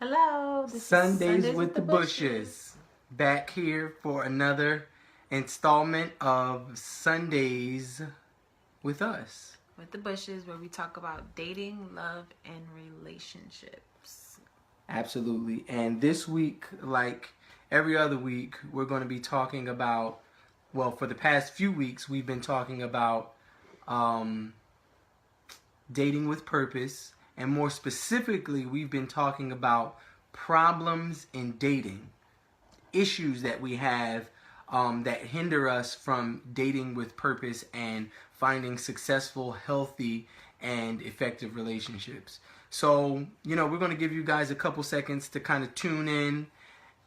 Hello, this Sundays is with the Bushes. Back here for another installment of Sundays with us. With the Bushes, where we talk about dating, love, and relationships. Absolutely. And this week, like every other week, we're going to be talking about, well, for the past few weeks, we've been talking about dating with purpose. And more specifically, we've been talking about problems in dating, issues that we have that hinder us from dating with purpose and finding successful, healthy, and effective relationships. So, we're going to give you guys a couple seconds to kind of tune in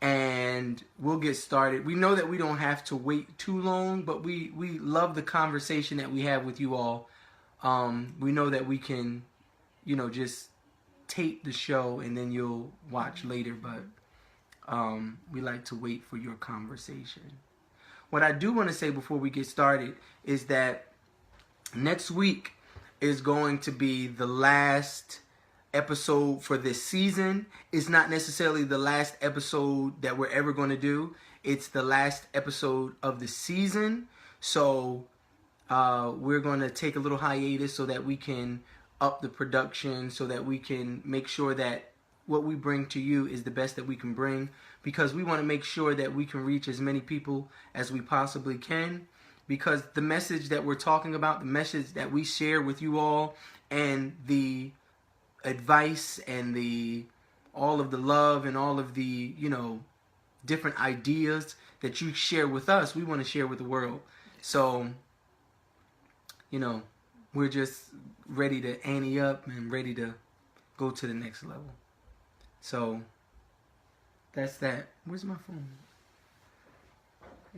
and we'll get started. We know that we don't have to wait too long, but we love the conversation that we have with you all. We know that we can, just tape the show and then you'll watch later, but we like to wait for your conversation. What I do want to say before we get started is that next week is going to be the last episode for this season. It's not necessarily the last episode that we're ever going to do. It's the last episode of the season. So we're going to take a little hiatus so that we can up the production, so that we can make sure that what we bring to you is the best that we can bring, because we want to make sure that we can reach as many people as we possibly can, because the message that we're talking about, the message that we share with you all, and the advice and all of the love and all of the different ideas that you share with us, we want to share with the world. So we're just ready to ante up and ready to go to the next level. So that's that. Where's my phone?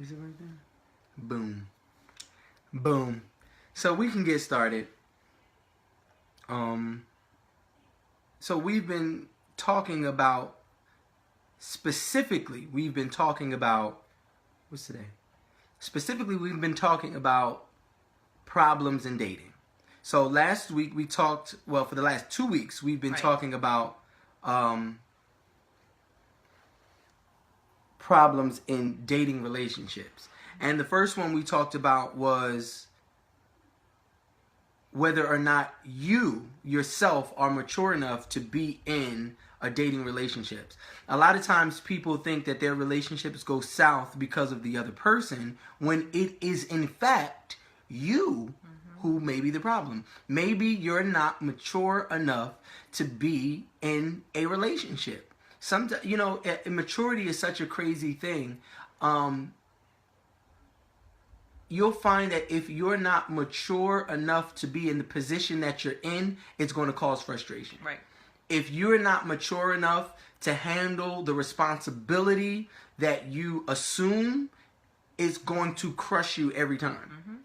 Is it right there? Boom. Boom. So we can get started. So we've been talking about, specifically, we've been talking about problems in dating. So last week we talked, for the last 2 weeks, we've been talking about problems in dating relationships. And the first one we talked about was whether or not you yourself are mature enough to be in a dating relationship. A lot of times people think that their relationships go south because of the other person, when it is in fact you who may be the problem. Maybe you're not mature enough to be in a relationship. Sometimes, maturity is such a crazy thing. You'll find that if you're not mature enough to be in the position that you're in, it's going to cause frustration. Right. If you're not mature enough to handle the responsibility that you assume, it's going to crush you every time.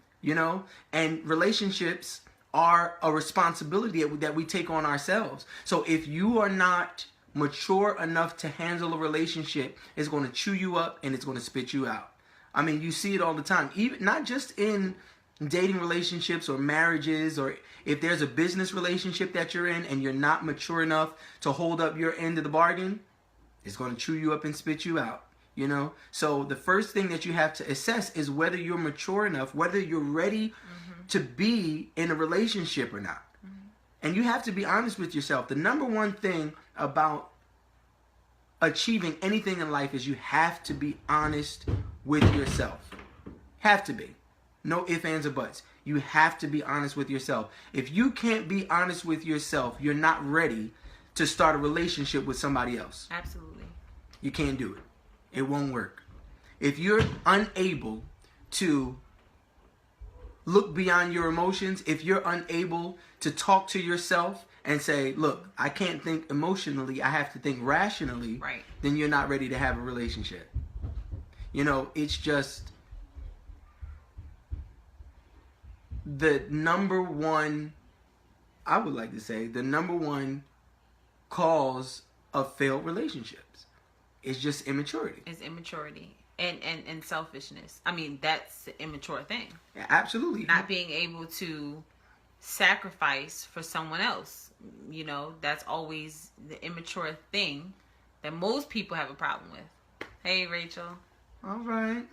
And relationships are a responsibility that we take on ourselves. So if you are not mature enough to handle a relationship, it's going to chew you up and it's going to spit you out. I mean, you see it all the time, even not just in dating relationships or marriages, or if there's a business relationship that you're in and you're not mature enough to hold up your end of the bargain, it's going to chew you up and spit you out. So the first thing that you have to assess is whether you're mature enough, whether you're ready to be in a relationship or not. And you have to be honest with yourself. The number one thing about achieving anything in life is you have to be honest with yourself. Have to be. No ifs, ands, or buts. You have to be honest with yourself. If you can't be honest with yourself, you're not ready to start a relationship with somebody else. Absolutely. You can't do it. It won't work. If you're unable to look beyond your emotions, if you're unable to talk to yourself and say, look, I can't think emotionally, I have to think rationally, right, then you're not ready to have a relationship. It's just the number one cause of failed relationships. It's just immaturity. It's immaturity and selfishness. I mean, that's the immature thing. Yeah, absolutely. Not being able to sacrifice for someone else. You know, that's always the immature thing that most people have a problem with. Hey, Rachel. All right.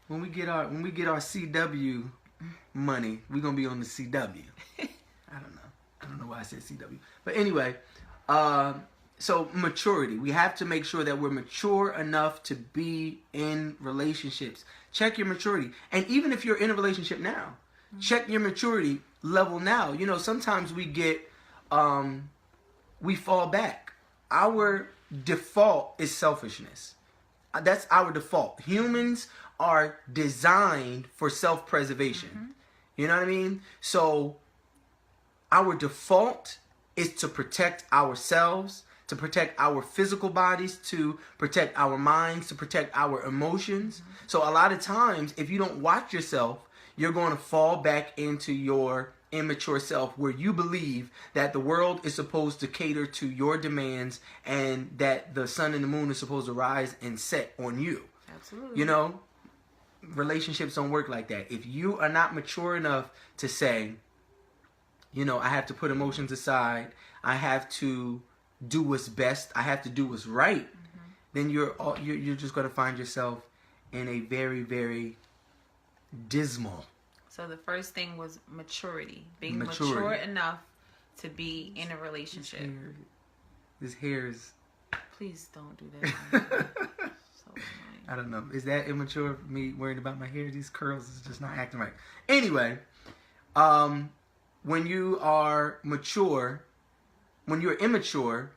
When we get our CW money, we're gonna be on the CW. I don't know why I said CW. But anyway, so maturity. We have to make sure that we're mature enough to be in relationships. Check your maturity. And even if you're in a relationship now, check your maturity level now. You know, sometimes we get, we fall back. Our default is selfishness. That's our default. Humans are designed for self-preservation. Mm-hmm. You know what I mean? So our default is to protect ourselves, to protect our physical bodies, to protect our minds, to protect our emotions. Mm-hmm. So a lot of times, if you don't watch yourself, you're going to fall back into your immature self, where you believe that the world is supposed to cater to your demands and that the sun and the moon is supposed to rise and set on you. Absolutely. You know, relationships don't work like that. If you are not mature enough to say, you know, I have to put emotions aside, I have to do what's best, I have to do what's right, mm-hmm. then you're just going to find yourself in a very, very dismal. So the first thing was maturity. Being mature enough to be in a relationship. His hair is... Please don't do that. So annoying. I don't know. Is that immature, me worrying about my hair? These curls is just not acting right. Anyway, when you are mature, when you're immature,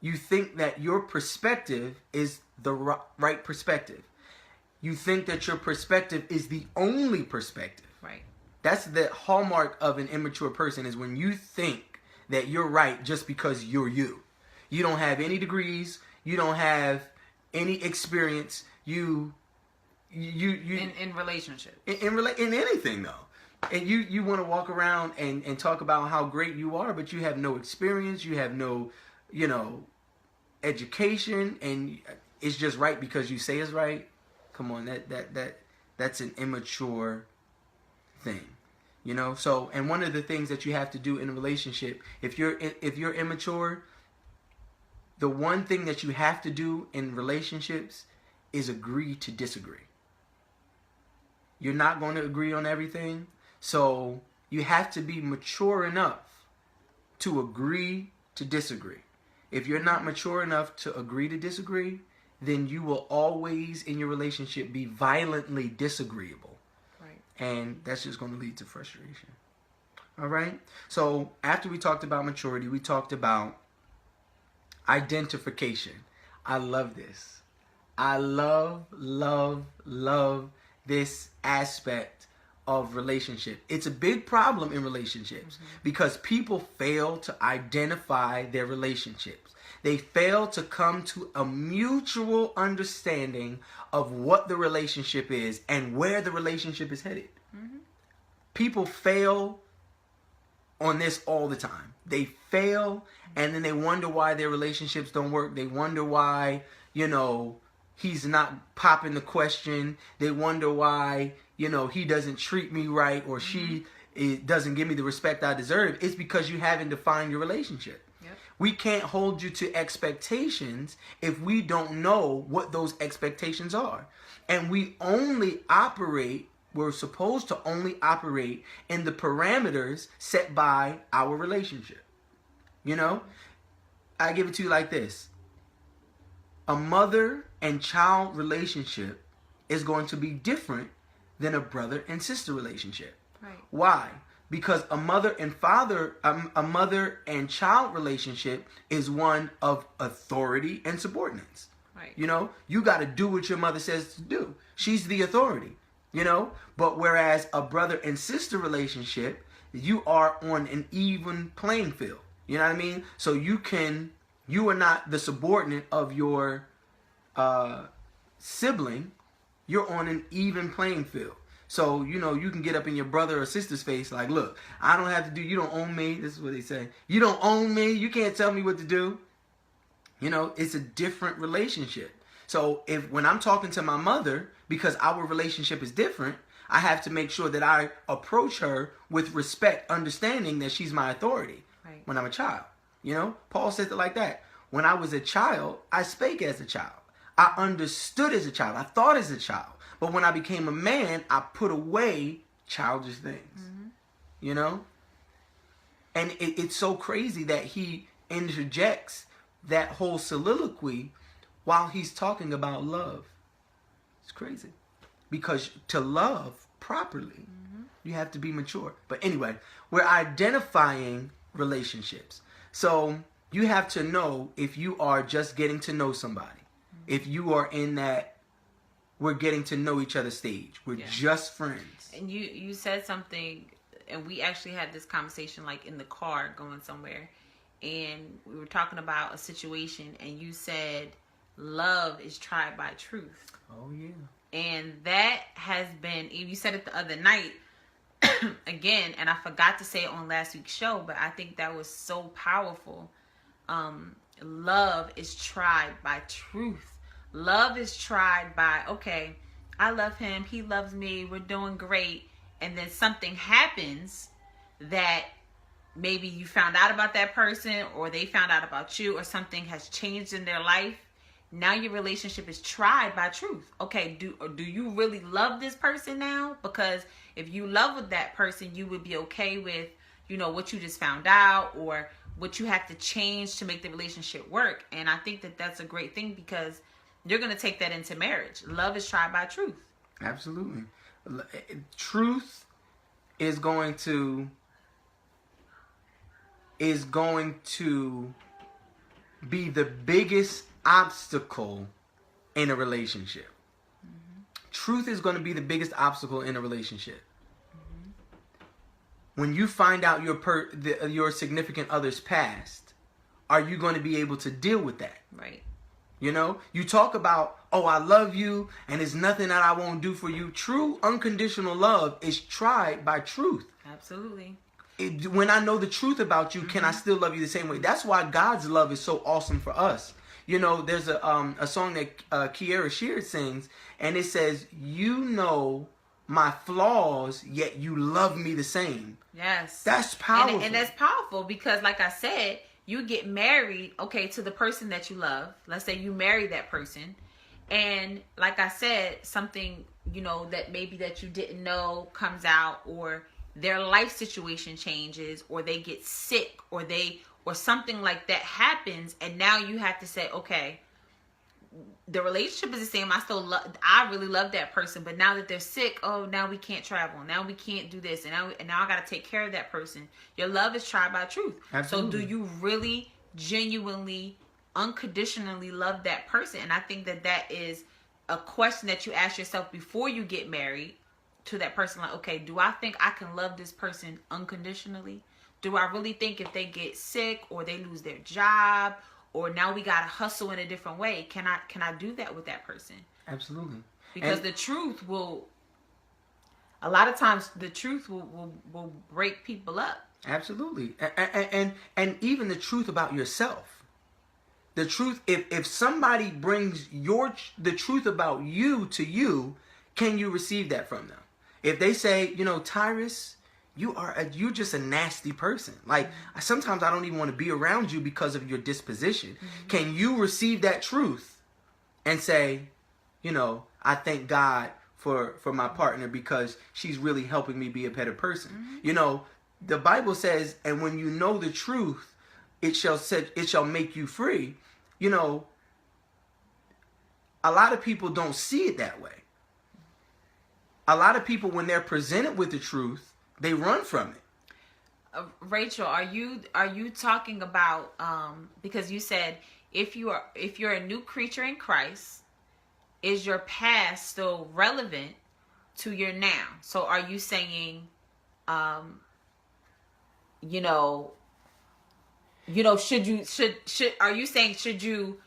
you think that your perspective is the right perspective. You think that your perspective is the only perspective. Right. That's the hallmark of an immature person, is when you think that you're right just because you're you. You don't have any degrees. You don't have any experience. You in relationship. In anything though. And you want to walk around and talk about how great you are, but you have no experience. You have no, you know, education, and it's just right because you say it's right. Come on, that's an immature thing, you know. So, and one of the things that you have to do in a relationship, if you're immature, the one thing that you have to do in relationships is agree to disagree. You're not going to agree on everything, so you have to be mature enough to agree to disagree. If you're not mature enough to agree to disagree, then you will always in your relationship be violently disagreeable. Right. And that's just going to lead to frustration. All right? So after we talked about maturity, we talked about identification. I love this. I love this aspect of relationship. It's a big problem in relationships because people fail to identify their relationships. They fail to come to a mutual understanding of what the relationship is and where the relationship is headed. Mm-hmm. People fail on this all the time. They fail, and then they wonder why their relationships don't work. They wonder why, you know, he's not popping the question. They wonder why, you know, he doesn't treat me right, or she doesn't give me the respect I deserve. It's because you haven't defined your relationship. Yep. We can't hold you to expectations if we don't know what those expectations are. And we're supposed to only operate in the parameters set by our relationship. You know? I give it to you like this. A mother and child relationship is going to be different than a brother and sister relationship. Right. Why? Because a mother and child relationship is one of authority and subordinates. Right. You know, you got to do what your mother says to do. She's the authority, you know? But whereas a brother and sister relationship, you are on an even playing field. You know what I mean? So you are not the subordinate of your sibling. You're on an even playing field. So, you know, you can get up in your brother or sister's face like, look, I don't have to do, you don't own me. This is what they say. You don't own me. You can't tell me what to do. You know, it's a different relationship. So when I'm talking to my mother, because our relationship is different, I have to make sure that I approach her with respect, understanding that she's my authority when I'm a child. You know, Paul says it like that. When I was a child, I spake as a child. I understood as a child. I thought as a child. But when I became a man, I put away childish things. You know? And it's so crazy that he interjects that whole soliloquy while he's talking about love. It's crazy. Because to love properly, you have to be mature. But anyway, we're identifying relationships. So you have to know if you are just getting to know somebody. If you are in that we're getting to know each other stage. We're just friends. And you said something, and we actually had this conversation like in the car going somewhere. And we were talking about a situation, and you said love is tried by truth. Oh, yeah. And that has been, you said it the other night, again, and I forgot to say it on last week's show, but I think that was so powerful. Love is tried by truth. Love is tried by, okay, I love him, he loves me, we're doing great, and then something happens that maybe you found out about that person, or they found out about you, or something has changed in their life. Now your relationship is tried by truth. Okay, do you really love this person now? Because if you love with that person, you would be okay with, you know, what you just found out, or what you have to change to make the relationship work. And I think that that's a great thing, because you're going to take that into marriage. Love is tried by truth. Absolutely. Truth is going to be the biggest obstacle in a relationship. Truth is going to be the biggest obstacle in a relationship. When you find out your significant other's past, are you going to be able to deal with that? Right. You know, you talk about, oh, I love you and there's nothing that I won't do for you. True unconditional love is tried by truth. Absolutely. When I know the truth about you, can I still love you the same way? That's why God's love is so awesome for us. You know, there's a song that Kiara Sheard sings, and it says, you know my flaws, yet you love me the same. Yes. That's powerful. And that's powerful, because like I said, you get married, okay, to the person that you love. Let's say you marry that person. And like I said, something, you know, that maybe that you didn't know comes out, or their life situation changes, or they get sick, or something like that happens. And now you have to say, okay, the relationship is the same. I really love that person, but now that they're sick, oh, now we can't travel. Now we can't do this. And now I got to take care of that person. Your love is tried by truth. Absolutely. So do you really genuinely, unconditionally love that person? And I think that is a question that you ask yourself before you get married to that person. Like, okay, do I think I can love this person unconditionally? Do I really think if they get sick, or they lose their job, or now we gotta hustle in a different way, can I do that with that person? Absolutely. Because the truth will, a lot of times the truth will break people up. Absolutely. And even the truth about yourself. The truth, if somebody brings the truth about you to you, can you receive that from them? If they say, you know, Tyrus, you're just a nasty person. Like, sometimes I don't even want to be around you because of your disposition. Can you receive that truth and say, you know, I thank God for my partner because she's really helping me be a better person. You know, the Bible says, and when you know the truth, it shall make you free. You know, a lot of people don't see it that way. A lot of people, when they're presented with the truth, they run from it. Rachel, are you talking about because you said if you're a new creature in Christ, is your past still relevant to your now? So are you saying should you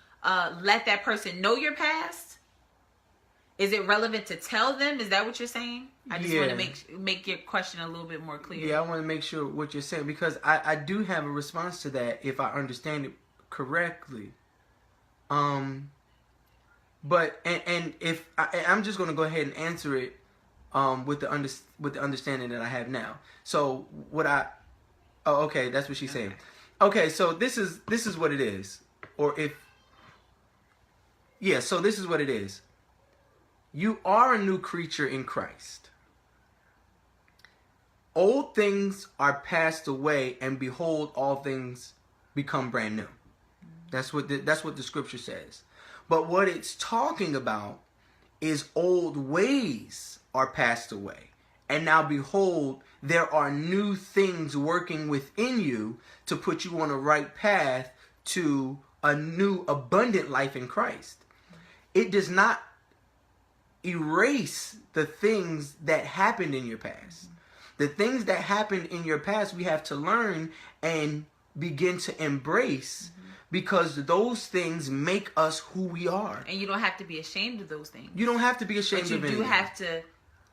let that person know your past? Is it relevant to tell them? Is that what you're saying? I just want to make your question a little bit more clear. Yeah, I want to make sure what you're saying, because I do have a response to that if I understand it correctly. But if I'm just going to go ahead and answer it with the understanding that I have now. So okay, that's what she's saying. Okay, so this is what it is. So this is what it is. You are a new creature in Christ. Old things are passed away, and behold, all things become brand new. That's what the scripture says. But what it's talking about is old ways are passed away. And now behold, there are new things working within you to put you on a right path to a new abundant life in Christ. It does not erase the things that happened in your past. The things that happened in your past, we have to learn and begin to embrace, because those things make us who we are. And you don't have to be ashamed of those things. You don't have to be ashamed of anything. But you do have to,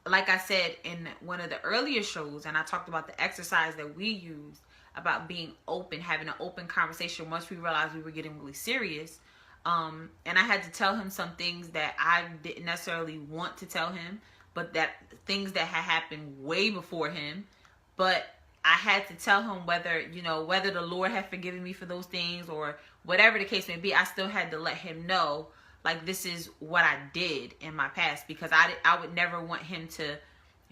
like I said in one of the earlier shows, and I talked about the exercise that we used about being open, having an open conversation once we realized we were getting really serious. And I had to tell him some things that I didn't necessarily want to tell him, but that things that had happened way before him. But I had to tell him whether the Lord had forgiven me for those things or whatever the case may be. I still had to let him know, like, this is what I did in my past, because I would never want him to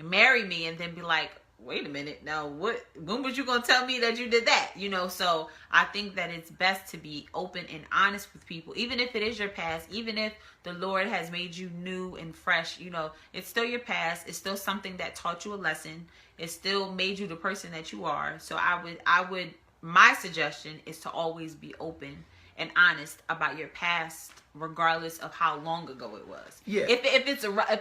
marry me and then be like, wait a minute, now when was you going to tell me that you did that? So I think that it's best to be open and honest with people, even if it is your past, even if the Lord has made you new and fresh, it's still your past. It's still something that taught you a lesson. It still made you the person that you are. So my suggestion is to always be open and honest about your past, regardless of how long ago it was. Yeah. If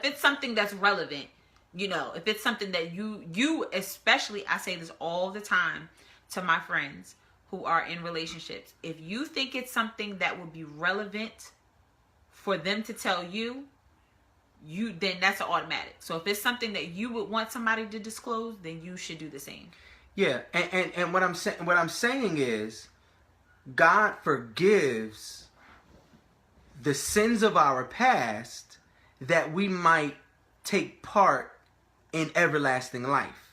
it's something that's relevant, if it's something that you especially, I say this all the time to my friends who are in relationships. If you think it's something that would be relevant for them to tell you, then that's an automatic. So if it's something that you would want somebody to disclose, then you should do the same. Yeah, and what I'm saying is, God forgives the sins of our past that we might take part in everlasting life.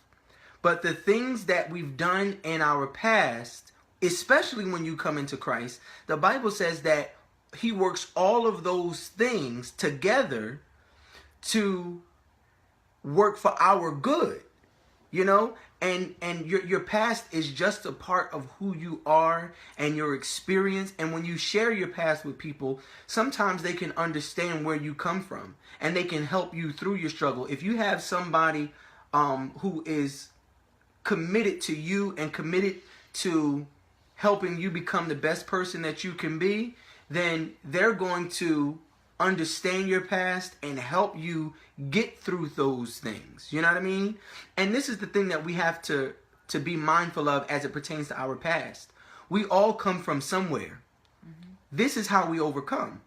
But the things that we've done in our past, especially when you come into Christ, the Bible says that He works all of those things together to work for our good, and your past is just a part of who you are and your experience. And when you share your past with people, sometimes they can understand where you come from and they can help you through your struggle. If you have somebody who is committed to you and committed to helping you become the best person that you can be, then they're going to understand your past and help you get through those things. You know what I mean? And this is the thing that we have to be mindful of as it pertains to our past. We all come from somewhere. This is how we overcome.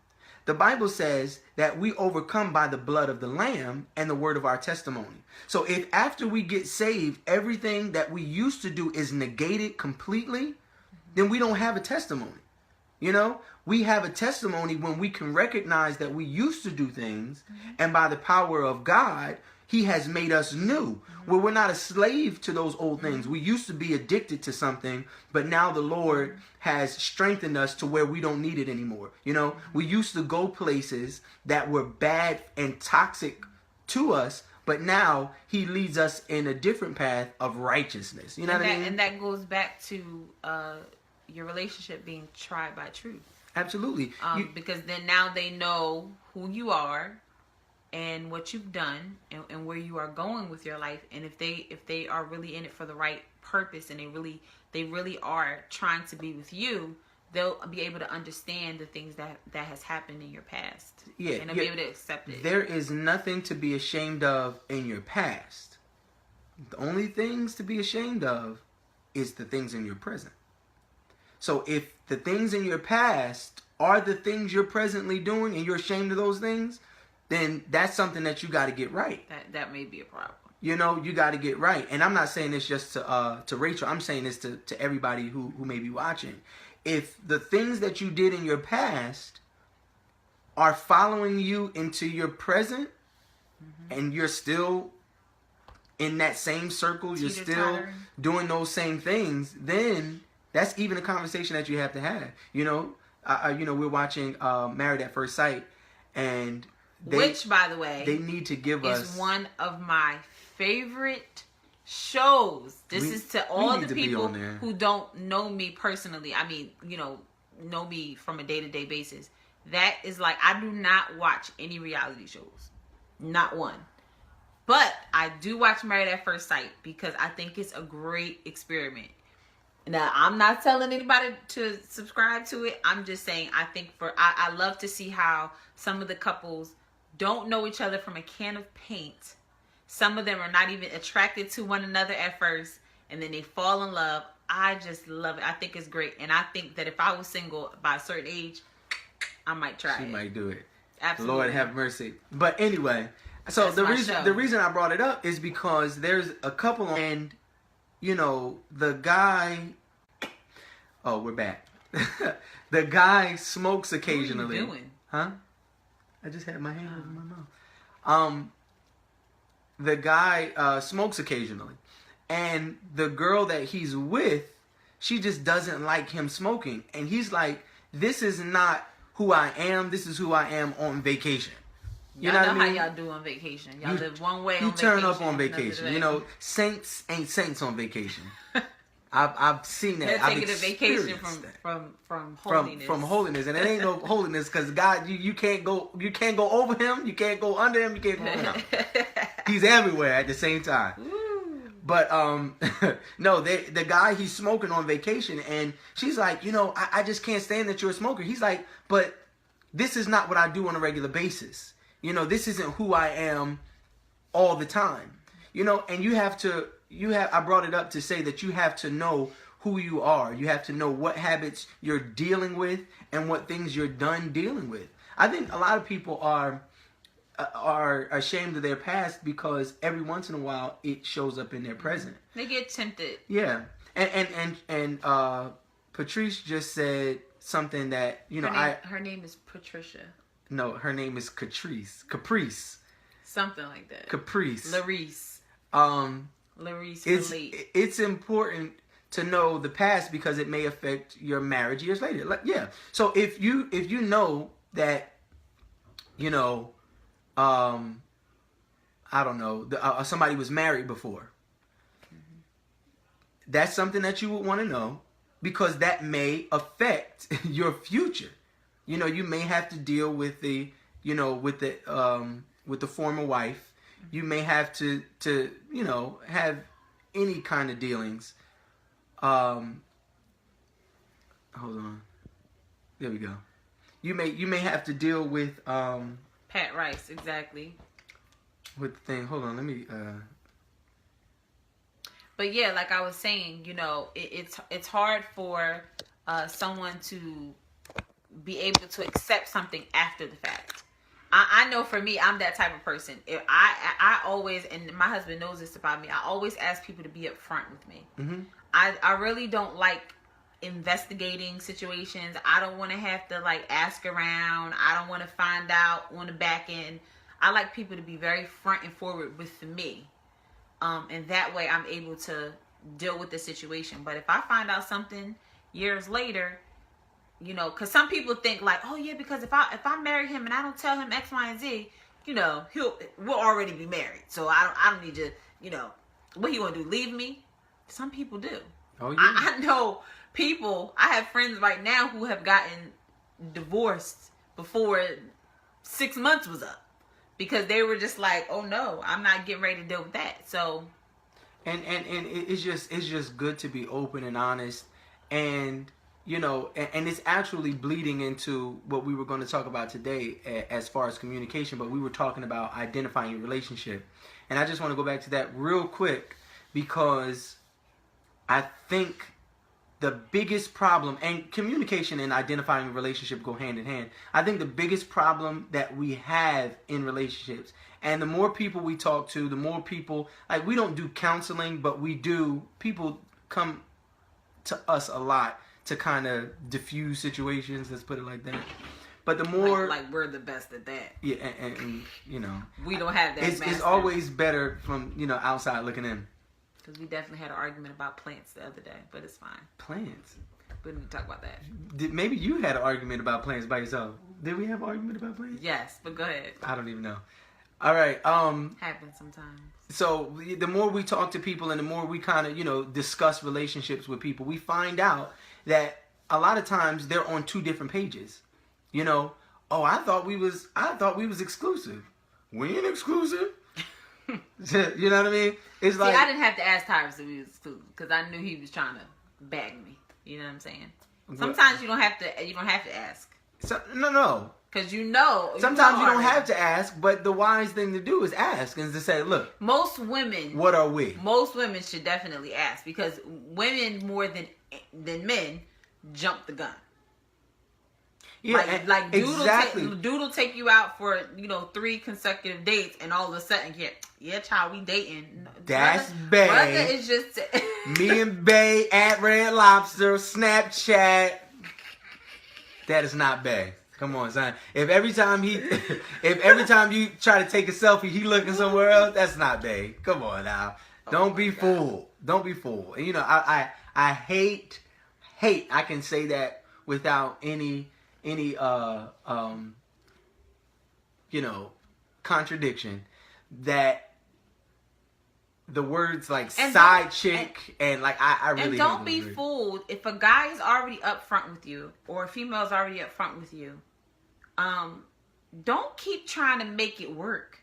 The Bible says that we overcome by the blood of the Lamb and the word of our testimony. So if after we get saved, everything that we used to do is negated completely, then we don't have a testimony. We have a testimony when we can recognize that we used to do things, and by the power of God, He has made us new. Where we're not a slave to those old things. We used to be addicted to something, but now the Lord has strengthened us to where we don't need it anymore. We used to go places that were bad and toxic to us, but now He leads us in a different path of righteousness. You know what I mean? And that goes back to your relationship being tried by truth. Absolutely. Because then now they know who you are and what you've done and where you are going with your life. And if they are really in it for the right purpose and they really are trying to be with you, they'll be able to understand the things that has happened in your past. Yeah. And they'll be able to accept it. There is nothing to be ashamed of in your past. The only things to be ashamed of is the things in your present. So if the things in your past are the things you're presently doing and you're ashamed of those things, then that's something that you got to get right. That may be a problem. You got to get right. And I'm not saying this just to Rachel. I'm saying this to everybody who may be watching. If the things that you did in your past are following you into your present, and you're still in that same circle, you're still Teeter-tottering. doing those same things, then that's even a conversation that you have to have. You know, we're watching Married at First Sight, and which, by the way, they need to give is us one of my favorite shows. This is to all the people who don't know me personally. I mean, know me from a day-to-day basis. That is like, I do not watch any reality shows. Not one. But I do watch Married at First Sight because I think it's a great experiment. Now, I'm not telling anybody to subscribe to it. I'm just saying, I think I love to see how some of the couples don't know each other from a can of paint. Some of them are not even attracted to one another at first, and then they fall in love. I just love it. I think it's great. And I think that if I was single by a certain age, I might try it. She might do it. Absolutely. Lord have mercy. But anyway, so the reason I brought it up is because there's a couple, and the guy. Oh, we're back. The guy smokes occasionally. What are you doing? Huh? I just had my hand over my mouth. The guy smokes occasionally, and the girl that he's with, she just doesn't like him smoking, and he's like, "This is not who I am. This is who I am on vacation." You know what I mean? How y'all do on vacation? Y'all live one way on vacation. You turn up on vacation. Saints ain't saints on vacation. I've seen that. They're taking a vacation from holiness. From holiness, and it ain't no holiness because God, you can't go over him, you can't go under him, you can't go around him. He's everywhere at the same time. Ooh. But no, the guy, he's smoking on vacation, and she's like, I just can't stand that you're a smoker. He's like, but this is not what I do on a regular basis. This isn't who I am all the time. And I brought it up to say that you have to know who you are. You have to know what habits you're dealing with and what things you're done dealing with. I think a lot of people are ashamed of their past because every once in a while it shows up in their present. They get tempted. Yeah. And Patrice just said something that, her name is Patricia. No, her name is Caprice. Something like that. Caprice. Larice. It's important to know the past because it may affect your marriage years later. So if you know that, I don't know, somebody was married before. Mm-hmm. That's something that you would want to know because that may affect your future. You may have to deal with the former wife. You may have to have any kind of dealings. Hold on. There we go. You may have to deal with Pat Rice, exactly. With the thing. Hold on, let me But yeah, like I was saying, it's hard for someone to be able to accept something after the fact. I know for me, I'm that type of person. If I always, and my husband knows this about me, I always ask people to be upfront with me. Mm-hmm. I really don't like investigating situations. I don't want to have to ask around. I don't want to find out on the back end. I like people to be very front and forward with me. And that way I'm able to deal with the situation. But if I find out something years later, because some people think oh yeah, because if I marry him and I don't tell him X, Y, and Z, we'll already be married. So I don't need to, what he want to do? Leave me? Some people do. Oh yeah. I know people. I have friends right now who have gotten divorced before 6 months was up because they were just oh no, I'm not getting ready to deal with that. So, and it's just good to be open and honest and. And it's actually bleeding into what we were going to talk about today as far as communication, but we were talking about identifying your relationship. And I just want to go back to that real quick because I think the biggest problem, and communication and identifying a relationship go hand in hand. I think the biggest problem that we have in relationships, and the more people we talk to, the more people, we don't do counseling, but people come to us a lot to kind of diffuse situations, let's put it like that. But the more like we're the best at that. Yeah, and you know, we don't have that. It's always better from outside looking in. Because we definitely had an argument about plants the other day, but it's fine. Plants. We didn't talk about that. Maybe you had an argument about plants by yourself. Did we have an argument about plants? Yes, but go ahead. I don't even know. All right. Happens sometimes. So the more we talk to people and the more we kind of, discuss relationships with people, we find out that a lot of times they're on two different pages. Oh, I thought we was exclusive. We ain't exclusive. You know what I mean? It's like I didn't have to ask Tyrus if he was exclusive because I knew he was trying to bag me. You know what I'm saying? Sometimes you don't have to ask. No. Because sometimes you don't have to ask, but the wise thing to do is ask and to say, look. Most women. What are we? Most women should definitely ask because women more than men jump the gun. Yeah, like exactly. Dude will take you out for 3 consecutive dates, and all of a sudden, yeah, child, we dating. That's Bae. Brother is just me and Bae at Red Lobster, Snapchat. That is not Bae. Come on, son. If every time you try to take a selfie, he looking somewhere else, that's not Bae. Come on now. Don't be fooled. Don't be fooled. And I hate. I can say that without any contradiction, that the words like side chick and like I really don't be fooled if a guy is already up front with you or a female is already up front with you. Don't keep trying to make it work.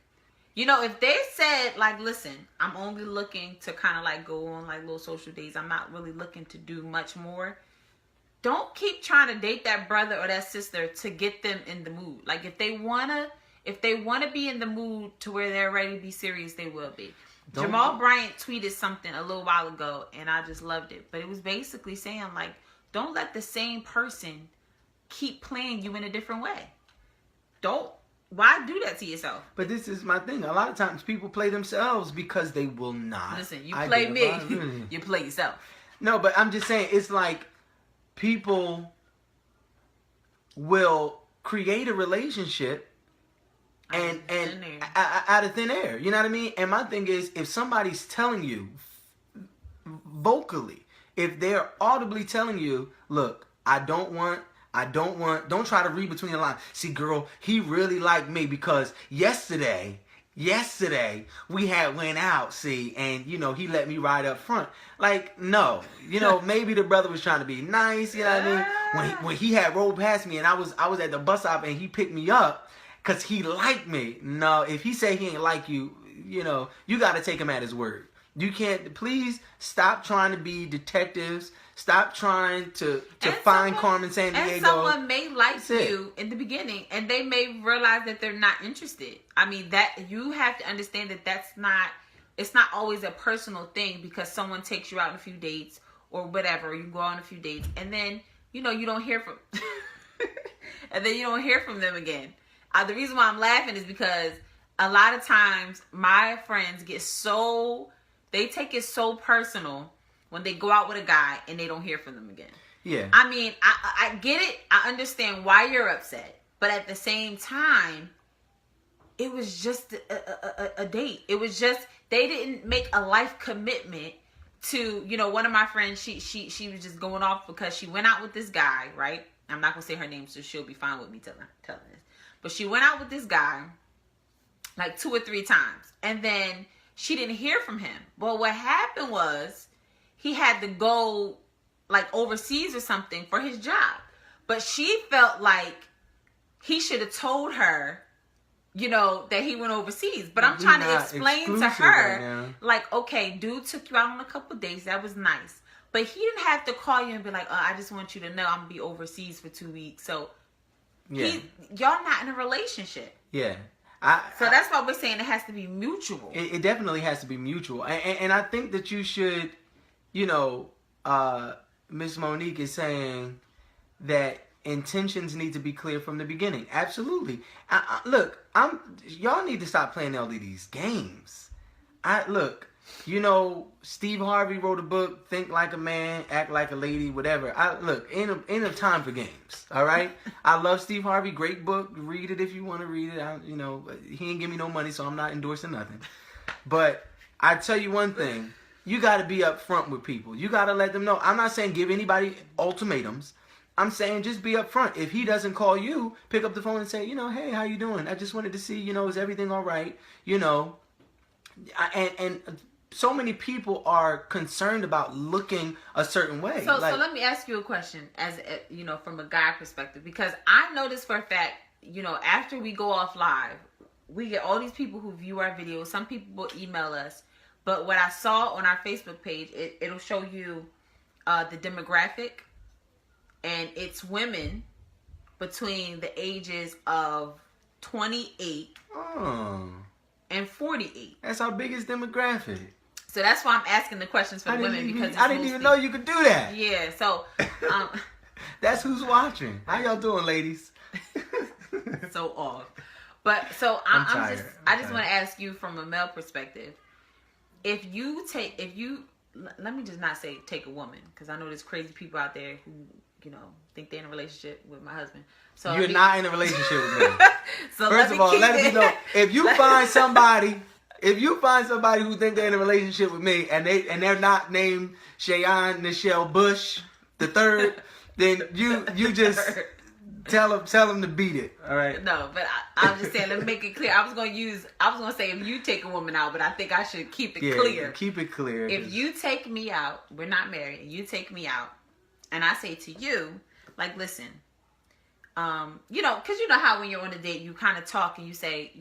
If they said like, listen, I'm only looking to kind of like go on like little social dates. I'm not really looking to do much more. Don't keep trying to date that brother or that sister to get them in the mood. Like if they wanna be in the mood to where they're ready to be serious, they will be. Jamal Bryant tweeted something a little while ago, and I just loved it. But it was basically saying like, don't let the same person keep playing you in a different way. Why do that to yourself? But this is my thing. A lot of times people play themselves because they will not. Listen, you play me, you play yourself. No, but I'm just saying, it's like people will create a relationship and out of thin air. You know what I mean? And my thing is, if somebody's telling you vocally, if they're audibly telling you, look, don't try to read between the lines. See, girl, he really liked me because yesterday we had went out, see, and he let me ride up front. Like, no, maybe the brother was trying to be nice, you know what I mean? When he had rolled past me and I was at the bus stop and he picked me up because he liked me. No, if he say he ain't like you, you got to take him at his word. You can't. Please stop trying to be detectives. Stop trying to find Carmen Sandiego. And someone may like you in the beginning, and they may realize that they're not interested. I mean, that you have to understand that it's not always a personal thing because someone takes you out on a few dates or whatever. You go on a few dates, and then you don't hear from, and then you don't hear from them again. The reason why I'm laughing is because a lot of times my friends they take it so personal when they go out with a guy and they don't hear from them again. Yeah. I mean, I get it. I understand why you're upset. But at the same time, it was just a date. It was just, they didn't make a life commitment to, one of my friends, she was just going off because she went out with this guy, right? I'm not going to say her name, so she'll be fine with me telling this. But she went out with this guy like 2 or 3 times. And then she didn't hear from him. But what happened was he had to go like overseas or something for his job. But she felt like he should have told her, that he went overseas. But I'm trying to explain to her, like, okay, dude took you out on a couple days. That was nice. But he didn't have to call you and be like, I just want you to know I'm going to be overseas for 2 weeks. So y'all not in a relationship. Yeah. So that's why we're saying it has to be mutual. It definitely has to be mutual. And I think that you should, Miss Monique is saying that intentions need to be clear from the beginning. Absolutely. Look, y'all need to stop playing all of these games. Look, Steve Harvey wrote a book, Think Like a Man, Act Like a Lady, whatever. Ain't no time for games, all right? I love Steve Harvey, great book. Read it if you want to read it. He ain't give me no money, so I'm not endorsing nothing. But I tell you one thing, you got to be upfront with people. You got to let them know. I'm not saying give anybody ultimatums. I'm saying just be upfront. If he doesn't call you, pick up the phone and say, hey, how you doing? I just wanted to see, is everything all right? And so many people are concerned about looking a certain way. So let me ask you a question, as from a guy perspective, because I know this for a fact. After we go off live, we get all these people who view our videos. Some people will email us, but what I saw on our Facebook page, it'll show you the demographic, and it's women between the ages of 28 and 48. That's our biggest demographic. So that's why I'm asking the questions for the women, because I didn't even know you could do that. Yeah, so that's who's watching. How y'all doing, ladies? So off. But so I just want to ask you from a male perspective, let me just not say take a woman, because I know there's crazy people out there who think they're in a relationship with my husband. So you're not in a relationship with me. So first of all, let me know if you find somebody. If you find somebody who think they're in a relationship with me and they're not named Shaone Bush the third, then you just tell them to beat it. All right. No, but I'm just saying, let me make it clear. I was gonna say if you take a woman out, but I think I should keep it clear. Keep it clear. If you take me out, we're not married, and you take me out, and I say to you, like, listen, because how when you're on a date, you kind of talk and you say,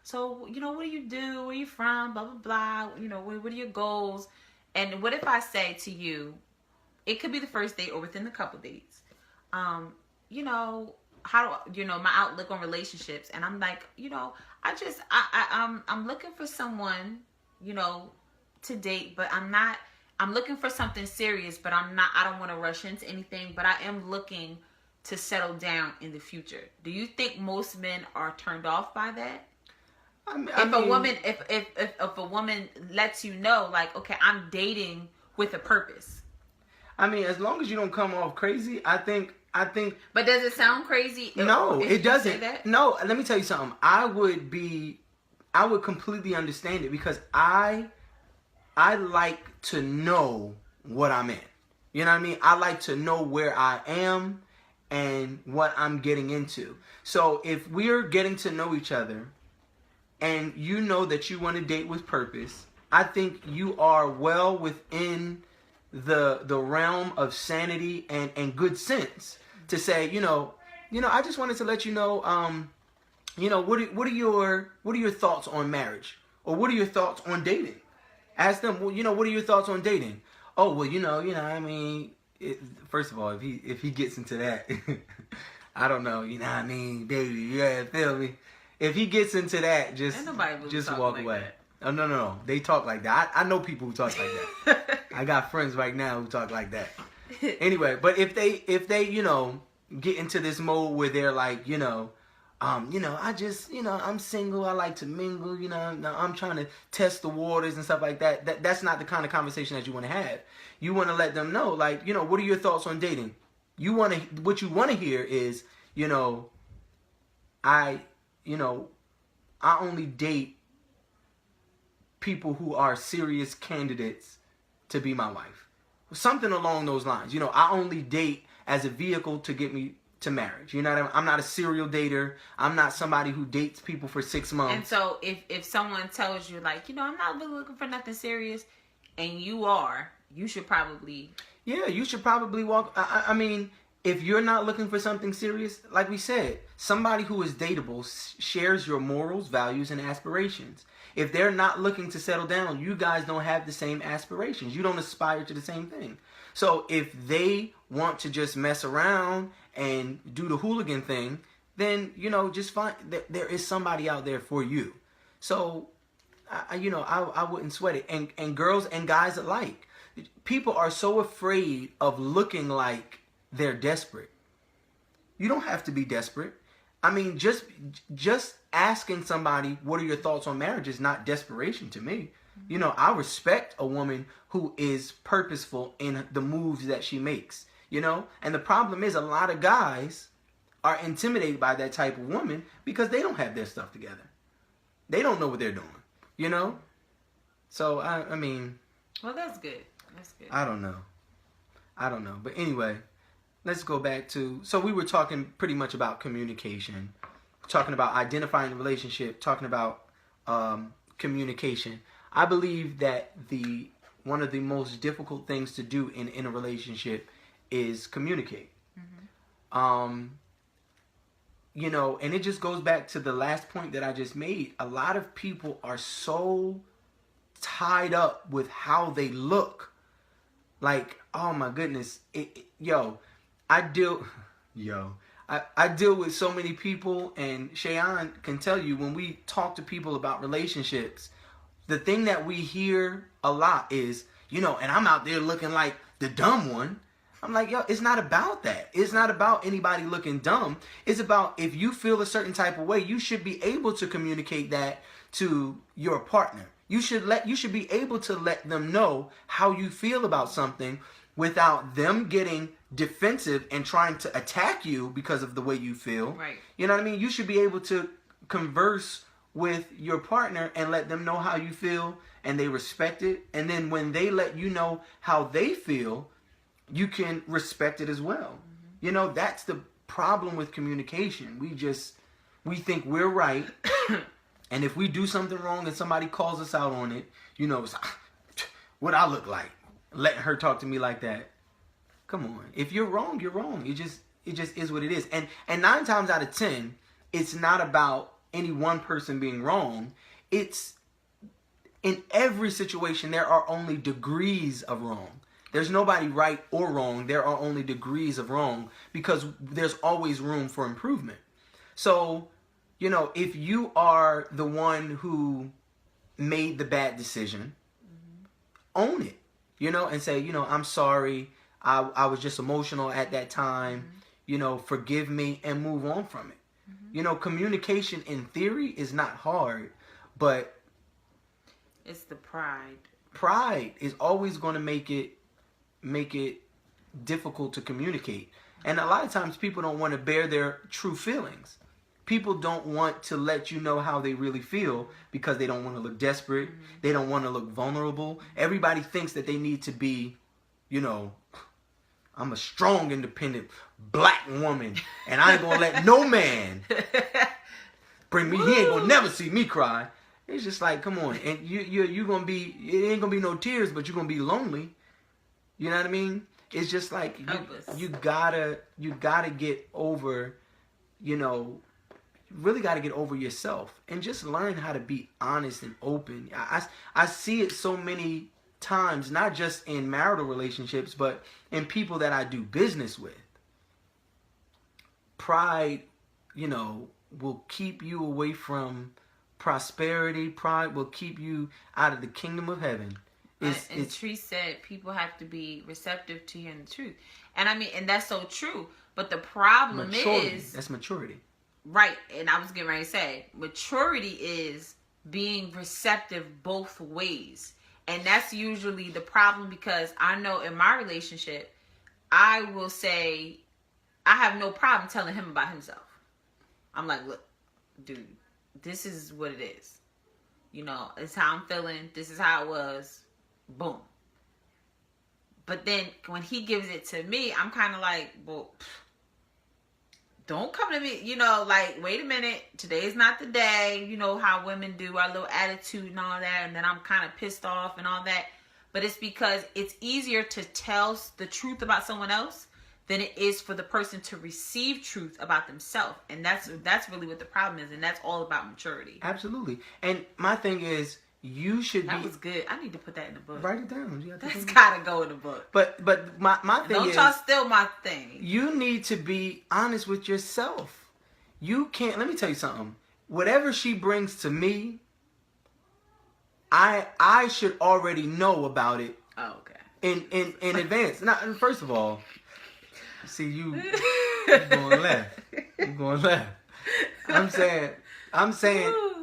so, what do you do? Where you from? Blah, blah, blah. What are your goals? And what if I say to you, it could be the first date or within a couple dates, how do my outlook on relationships? And I'm like, I'm looking for someone, to date, but I'm looking for something serious, but I don't want to rush into anything, but I am looking to settle down in the future. Do you think most men are turned off by that? If a woman lets you know, like, okay, I'm dating with a purpose. I mean, as long as you don't come off crazy, I think. But does it sound crazy? No, it doesn't. Say that? No, let me tell you something. I would completely understand it, because I like to know what I'm in. You know what I mean? I like to know where I am and what I'm getting into. So if we're getting to know each other and you know that you want to date with purpose, I think you are well within the realm of sanity and good sense to say, I just wanted to let you know, what are your thoughts on marriage, or what are your thoughts on dating? Ask them, well, what are your thoughts on dating? Oh, well, I mean, first of all, if he gets into that, I don't know, I mean, baby, yeah, feel me? If he gets into that, just walk like away. That. Oh, no. They talk like that. I know people who talk like that. I got friends right now who talk like that. Anyway, but if they get into this mode where they're like, I just, I'm single, I like to mingle, I'm trying to test the waters and stuff like that. That's not the kind of conversation that you want to have. You want to let them know, like, what are your thoughts on dating? What you want to hear is, I only date people who are serious candidates to be my wife. Something along those lines. I only date as a vehicle to get me to marriage. You know what I mean? I'm not a serial dater. I'm not somebody who dates people for 6 months. And so if someone tells you, like, I'm not really looking for nothing serious, and you should probably... Yeah, you should probably walk... I mean, if you're not looking for something serious, like we said, somebody who is dateable shares your morals, values, and aspirations. If they're not looking to settle down, you guys don't have the same aspirations. You don't aspire to the same thing. So if they want to just mess around and do the hooligan thing, then, just find that there is somebody out there for you. So, I wouldn't sweat it. And girls and guys alike. People are so afraid of looking like they're desperate. You don't have to be desperate. I mean, just asking somebody, what are your thoughts on marriage is not desperation to me. You know, I respect a woman who is purposeful in the moves that she makes, you know? And the problem is a lot of guys are intimidated by that type of woman because they don't have their stuff together. They don't know what they're doing, you know? So, I mean... Well, that's good. That's good. I don't know. But anyway, let's go back to... So we were talking pretty much about communication. Talking about identifying the relationship. Talking about communication. I believe that one of the most difficult things to do in a relationship is communicate. Mm-hmm. You know, and it just goes back to the last point that I just made. A lot of people are so tied up with how they look. Like, oh my goodness. I deal with so many people, and Shaone can tell you, when we talk to people about relationships, the thing that we hear a lot is, you know, and I'm out there looking like the dumb one. I'm like, yo, it's not about that. It's not about anybody looking dumb. It's about, if you feel a certain type of way, you should be able to communicate that to your partner. You should be able to let them know how you feel about something without them getting defensive and trying to attack you because of the way you feel. Right. You know what I mean? You should be able to converse with your partner and let them know how you feel, and they respect it. And then when they let you know how they feel, you can respect it as well. Mm-hmm. You know, that's the problem with communication. We think we're right. And if we do something wrong and somebody calls us out on it, you know, it's, what I look like, letting her talk to me like that. Come on. If you're wrong, you're wrong. It just is what it is. And 9 times out of 10, it's not about any one person being wrong. It's, in every situation, there are only degrees of wrong. There's nobody right or wrong. There are only degrees of wrong, because there's always room for improvement. So, you know, if you are the one who made the bad decision, own it, you know, and say, you know, I'm sorry. I was just emotional at that time. You know, forgive me, and move on from it. You know, communication in theory is not hard, but it's the pride. Pride is always going to make it difficult to communicate. And a lot of times people don't want to bear their true feelings. People don't want to let you know how they really feel because they don't want to look desperate. Mm-hmm. They don't want to look vulnerable. Everybody thinks that they need to be, you know, I'm a strong, independent black woman, and I ain't gonna let no man bring me. He ain't gonna never see me cry. It's just like, come on, and you gonna be. It ain't gonna be no tears, but you're gonna be lonely. You know what I mean? It's just like you gotta get over, you know, really gotta get over yourself and just learn how to be honest and open. I see it so many times, not just in marital relationships, but in people that I do business with. Pride, you know, will keep you away from prosperity. Pride will keep you out of the kingdom of heaven. And Tree said people have to be receptive to hearing the truth. And I mean, and that's so true. But the problem is... That's maturity. Right. And I was getting ready to say, maturity is being receptive both ways. And that's usually the problem, because I know in my relationship, I will say, I have no problem telling him about himself. I'm like, look, dude, this is what it is. You know, it's how I'm feeling. This is how it was. Boom. But then when he gives it to me, I'm kind of like, well, don't come to me, you know, like, wait a minute, today's not the day, you know how women do, our little attitude and all that, and then I'm kind of pissed off and all that. But it's because it's easier to tell the truth about someone else than it is for the person to receive truth about themselves. And that's really what the problem is, and that's all about maturity. Absolutely. And my thing is, you should That was good. I need to put that in the book. Write it down. That's gotta go in the book. But my thing is, don't y'all steal my thing. You need to be honest with yourself. You can't. Let me tell you something. Whatever she brings to me, I should already know about it. Oh, okay. In advance. Now, first of all, see you going left. I'm saying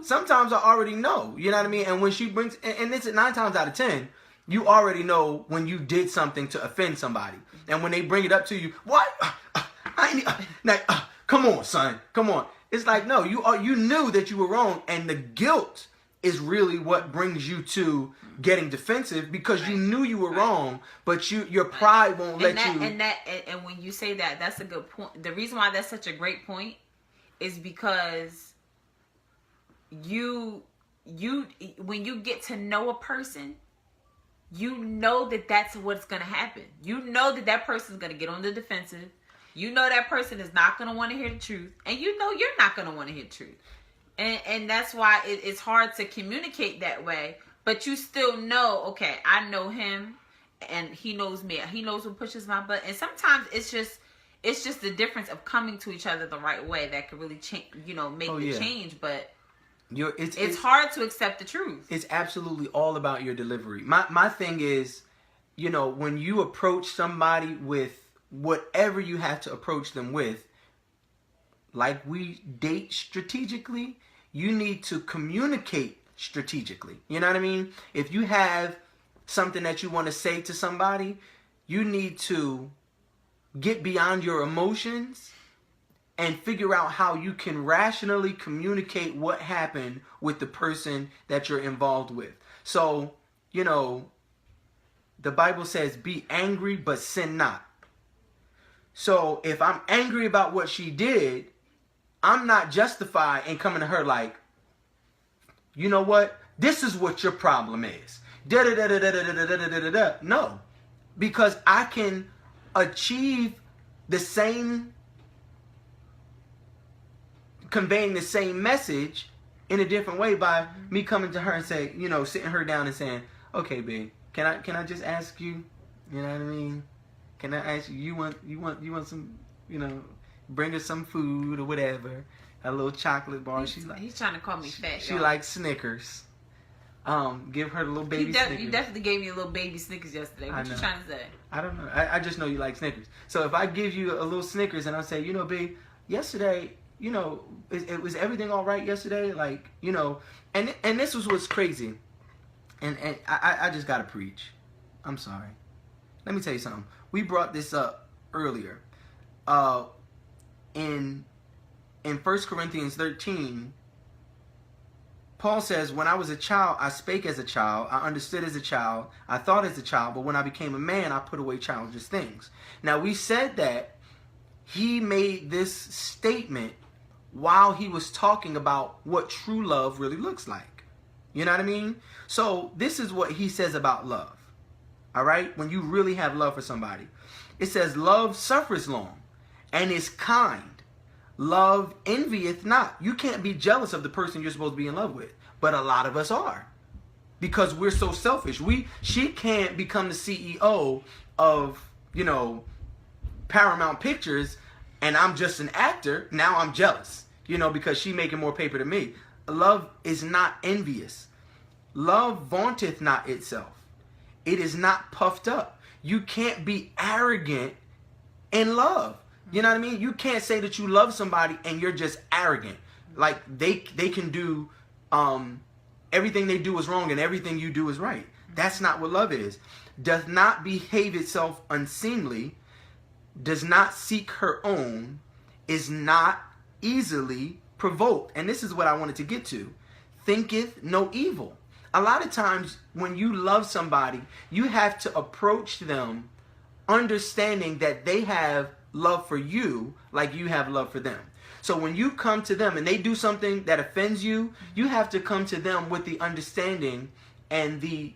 sometimes I already know. You know what I mean? And when she brings, and it's 9 times out of 10, you already know when you did something to offend somebody. And when they bring it up to you, what? Come on, son. Come on. It's like, no, you knew that you were wrong, and the guilt is really what brings you to getting defensive, because you knew you were wrong, but your pride won't let you. And when you say that, that's a good point. The reason why that's such a great point is because you when you get to know a person, you know that that's what's going to happen. You know that person's going to get on the defensive. You know that person is not going to want to hear the truth. And you know you're not going to want to hear the truth. And that's why it's hard to communicate that way. But you still know, okay, I know him and he knows me. He knows what pushes my butt. And sometimes it's just the difference of coming to each other the right way that could really change, make the change. But it's hard to accept the truth. It's absolutely all about your delivery. My thing is, when you approach somebody with whatever you have to approach them with, like we date strategically, you need to communicate strategically. You know what I mean? If you have something that you want to say to somebody, you need to get beyond your emotions and figure out how you can rationally communicate what happened with the person that you're involved with. So, the Bible says, be angry, but sin not. So if I'm angry about what she did, I'm not justified in coming to her like, you know what? This is what your problem is. No, because I can achieve the same, conveying the same message in a different way by me coming to her and say, sitting her down and saying, okay, babe, can I just ask you, you know what I mean? Can I ask you, you want some, bring her some food or whatever, a little chocolate bar. He's trying to call me fat. She likes Snickers. Give her the little baby Snickers. You definitely gave me a little baby Snickers yesterday. What you trying to say? I don't know. I just know you like Snickers. So if I give you a little Snickers and I say, babe, yesterday, was everything all right yesterday? Like, and this was what's crazy. And I just got to preach. I'm sorry. Let me tell you something. We brought this up earlier. In 1 Corinthians 13, Paul says, when I was a child, I spake as a child, I understood as a child, I thought as a child, but when I became a man, I put away childish things. Now, we said that he made this statement while he was talking about what true love really looks like. You know what I mean? So, this is what he says about love. All right? When you really have love for somebody. It says, love suffers long and is kind. Love envieth not. You can't be jealous of the person you're supposed to be in love with. But a lot of us are. Because we're so selfish. She can't become the CEO of, Paramount Pictures, and I'm just an actor. Now I'm jealous, because she making more paper than me. Love is not envious. Love vaunteth not itself. It is not puffed up. You can't be arrogant in love. You know what I mean? You can't say that you love somebody and you're just arrogant. Like they can do everything they do is wrong and everything you do is right. That's not what love is. Doth not behave itself unseemly, does not seek her own, is not easily provoked. And this is what I wanted to get to. Thinketh no evil. A lot of times when you love somebody, you have to approach them understanding that they have love for you like you have love for them. So when you come to them and they do something that offends you, you have to come to them with the understanding and the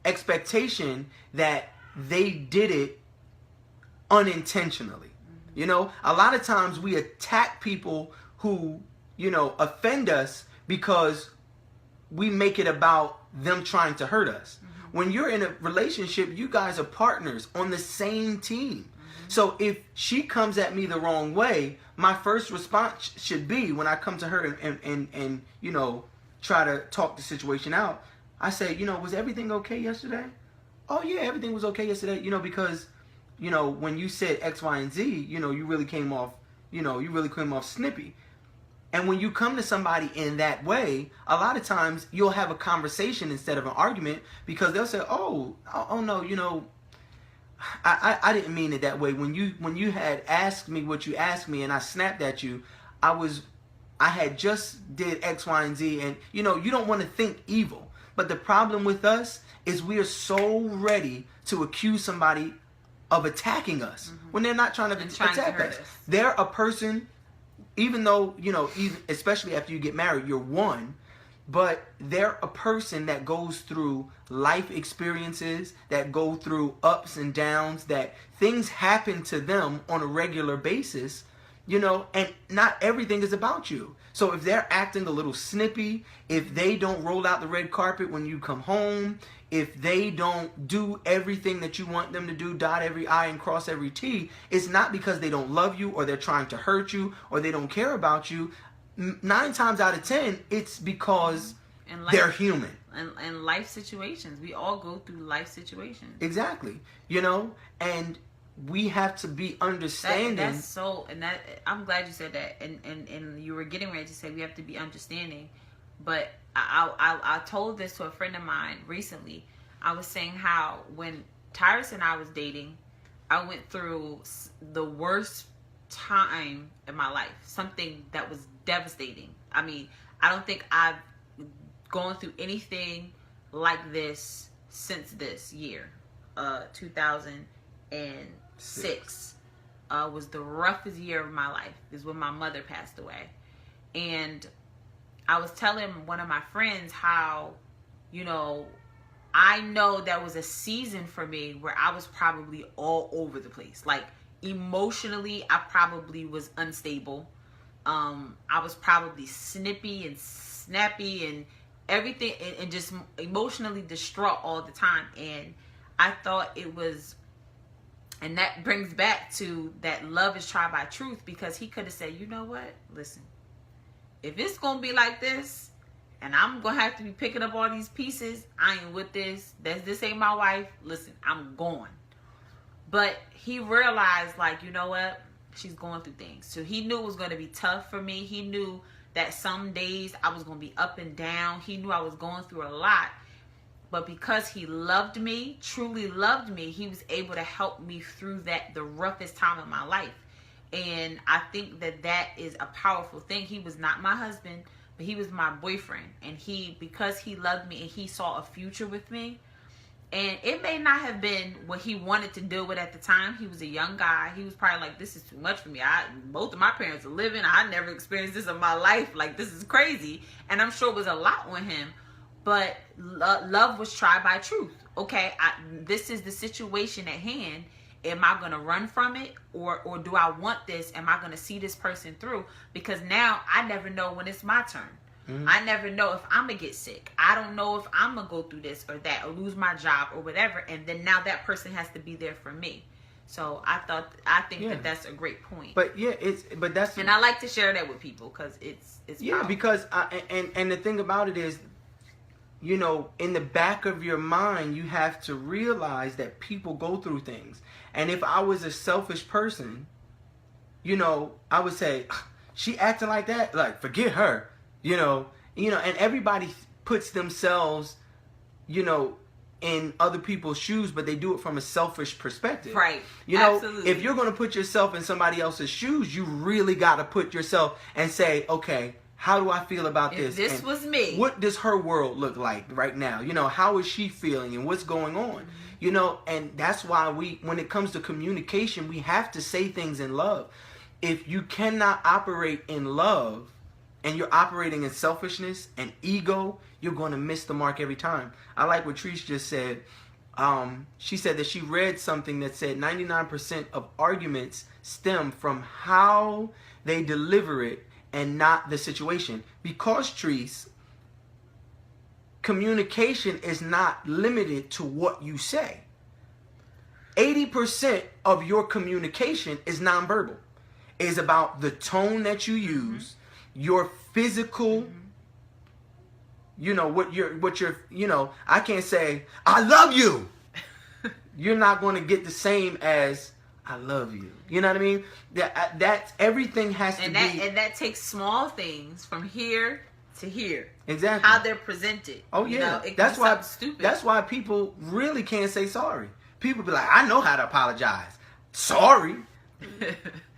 expectation that they did it unintentionally. A lot of times we attack people who, offend us because we make it about them trying to hurt us. When you're in a relationship, you guys are partners on the same team. So if she comes at me the wrong way, my first response should be when I come to her and try to talk the situation out. I say, was everything okay yesterday? Oh yeah, everything was okay yesterday. Because when you said X, Y, and Z, you really came off, snippy. And when you come to somebody in that way, a lot of times you'll have a conversation instead of an argument, because they'll say, oh no, I didn't mean it that way. When you had asked me what you asked me and I snapped at you, I had just did X, Y, and Z, and you don't want to think evil. But the problem with us is we are so ready to accuse somebody of attacking us when they're not trying to attack us. They're a person, even though, even, especially after you get married, you're one, but they're a person that goes through life experiences, that go through ups and downs, that things happen to them on a regular basis, and not everything is about you. So if they're acting a little snippy, if they don't roll out the red carpet when you come home, if they don't do everything that you want them to do, dot every I and cross every T, it's not because they don't love you or they're trying to hurt you or they don't care about you. 9 times out of 10, it's because they're human. And life situations. We all go through life situations. Exactly. And we have to be understanding. I'm glad you said that. And you were getting ready to say we have to be understanding. But I told this to a friend of mine recently. I was saying how when Tyrus and I was dating, I went through the worst time in my life. Something that was devastating. I mean, I don't think I've gone through anything like this since this year. 2006 was the roughest year of my life. Is when my mother passed away. And I was telling one of my friends how, I know that was a season for me where I was probably all over the place. Like, emotionally, I probably was unstable. I was probably snippy and snappy and everything, and just emotionally distraught all the time. And I thought it was, and that brings back to that love is tried by truth, because he could have said, you know what, listen, if it's gonna be like this and I'm gonna have to be picking up all these pieces, I ain't with this. This ain't my wife. Listen, I'm going. But he realized, like, you know what, she's going through things. So he knew it was going to be tough for me. He knew that some days I was going to be up and down. He knew I was going through a lot. But because he loved me, truly loved me, he was able to help me through the roughest time of my life. And I think that is a powerful thing. He was not my husband, but he was my boyfriend. And because he loved me and he saw a future with me, and it may not have been what he wanted to deal with at the time. He was a young guy. He was probably like, this is too much for me. Both of my parents are living. I never experienced this in my life. Like, this is crazy. And I'm sure it was a lot on him. But love was tried by truth. Okay, this is the situation at hand. Am I going to run from it? Or do I want this? Am I going to see this person through? Because now I never know when it's my turn. I never know if I'm going to get sick. I don't know if I'm going to go through this or that or lose my job or whatever. And then now that person has to be there for me. So I think that's a great point. But and I like to share that with people because it's powerful. Because and the thing about it is, in the back of your mind, you have to realize that people go through things. And if I was a selfish person, I would say, she acting like that, like, forget her. And everybody puts themselves, in other people's shoes, but they do it from a selfish perspective. Right. Absolutely. If you're going to put yourself in somebody else's shoes, you really got to put yourself and say, okay, how do I feel about this? If this was me. What does her world look like right now? How is she feeling and what's going on? And that's why when it comes to communication, we have to say things in love. If you cannot operate in love, and you're operating in selfishness and ego, you're going to miss the mark every time. I like what Trish just said. She said that she read something that said 99% of arguments stem from how they deliver it and not the situation. Because, Trish, communication is not limited to what you say. 80% of your communication is nonverbal. It is about the tone that you use, your physical, what you're, I can't say, I love you. You're not going to get the same as, I love you. You know what I mean? That's everything has to be. And that takes small things from here to here. Exactly. How they're presented. Oh yeah. You know, it that's why. stupid. That's why people really can't say sorry. People be like, I know how to apologize. Sorry.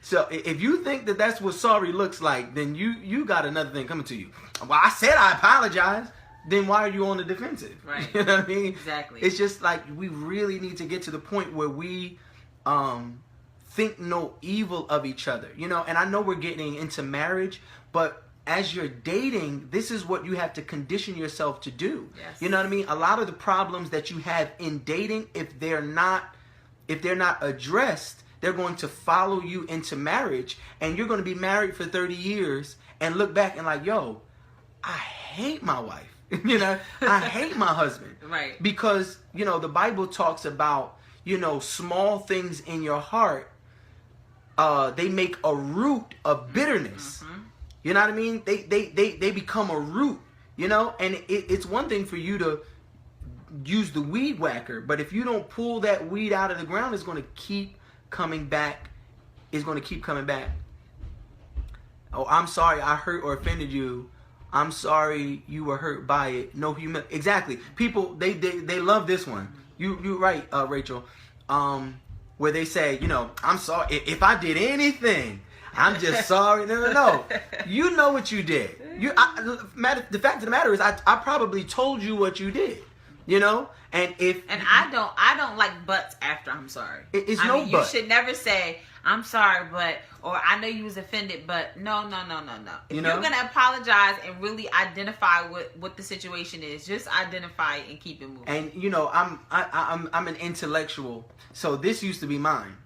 So if you think that that's what sorry looks like, then you got another thing coming to you. Well, I said I apologize. Then why are you on the defensive? Right. You know what I mean? Exactly. It's just like we really need to get to the point where we think no evil of each other. You know, and I know we're getting into marriage, but as you're dating, this is what you have to condition yourself to do. Yes. You know what I mean? A lot of the problems that you have in dating, if they're not addressed, they're going to follow you into marriage, and you're going to be married for 30 years and look back and like, yo, I hate my wife. You know, I hate my husband. Right. Because, you know, the Bible talks about, you know, small things in your heart, they make a root of bitterness. Mm-hmm. You know what I mean? They become a root, you know? And it's one thing for you to use the weed whacker, but if you don't pull that weed out of the ground, it's going to keep coming back. It's going to keep coming back. Oh, I'm sorry I hurt or offended you. I'm sorry you were hurt by it. No humility. Exactly. People, they love this one. You're right, Rachel. Where they say, you know, I'm sorry if I did anything. I'm just sorry. No. You know what you did. The fact of the matter is, I probably told you what you did. You know, and I don't like buts after I'm sorry. It's I mean, but. You should never say I'm sorry, but, or I know you was offended, but no. If you're gonna apologize and really identify what the situation is, just identify it and keep it moving. And you know, I'm an intellectual, so this used to be mine.